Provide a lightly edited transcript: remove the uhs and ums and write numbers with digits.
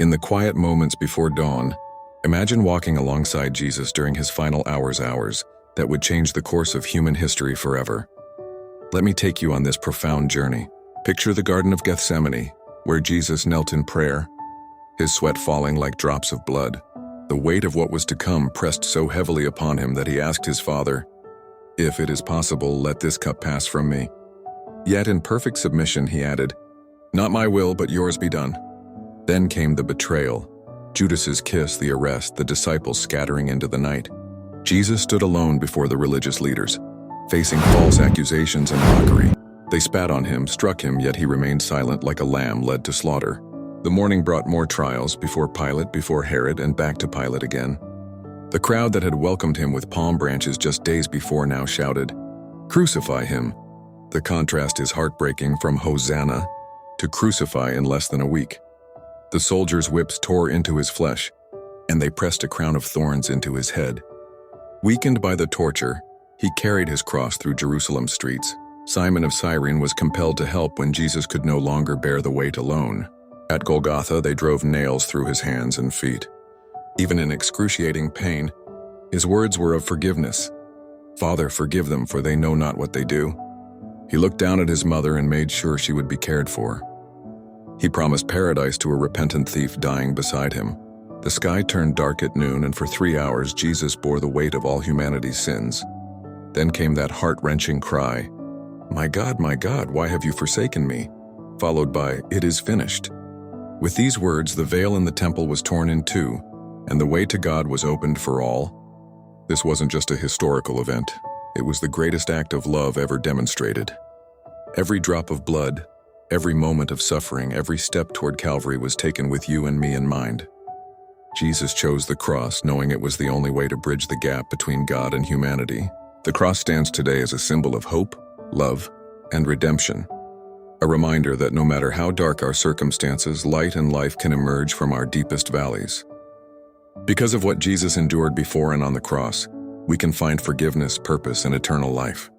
In the quiet moments before dawn, imagine walking alongside Jesus during his final hours that would change the course of human history forever. Let me take you on this profound journey. Picture the Garden of Gethsemane, where Jesus knelt in prayer, his sweat falling like drops of blood. The weight of what was to come pressed so heavily upon him that he asked his Father, "If it is possible, let this cup pass from me." Yet in perfect submission he added, "Not my will, but yours be done." Then came the betrayal, Judas's kiss, the arrest, the disciples scattering into the night. Jesus stood alone before the religious leaders, facing false accusations and mockery. They spat on him, struck him, yet he remained silent like a lamb led to slaughter. The morning brought more trials, before Pilate, before Herod, and back to Pilate again. The crowd that had welcomed him with palm branches just days before now shouted, "Crucify him!" The contrast is heartbreaking, from Hosanna to crucify in less than a week. The soldiers' whips tore into his flesh, and they pressed a crown of thorns into his head. Weakened by the torture, he carried his cross through Jerusalem's streets. Simon of Cyrene was compelled to help when Jesus could no longer bear the weight alone. At Golgotha, they drove nails through his hands and feet. Even in excruciating pain, his words were of forgiveness. "Father, forgive them, for they know not what they do." He looked down at his mother and made sure she would be cared for. He promised paradise to a repentant thief dying beside him. The sky turned dark at noon, and for 3 hours Jesus bore the weight of all humanity's sins. Then came that heart-wrenching cry, my God, why have you forsaken me?" Followed by, "It is finished." With these words, the veil in the temple was torn in two, and the way to God was opened for all. This wasn't just a historical event. It was the greatest act of love ever demonstrated. Every drop of blood, every moment of suffering, every step toward Calvary was taken with you and me in mind. Jesus chose the cross, knowing it was the only way to bridge the gap between God and humanity. The cross stands today as a symbol of hope, love, and redemption. A reminder that no matter how dark our circumstances, light and life can emerge from our deepest valleys. Because of what Jesus endured before and on the cross, we can find forgiveness, purpose, and eternal life.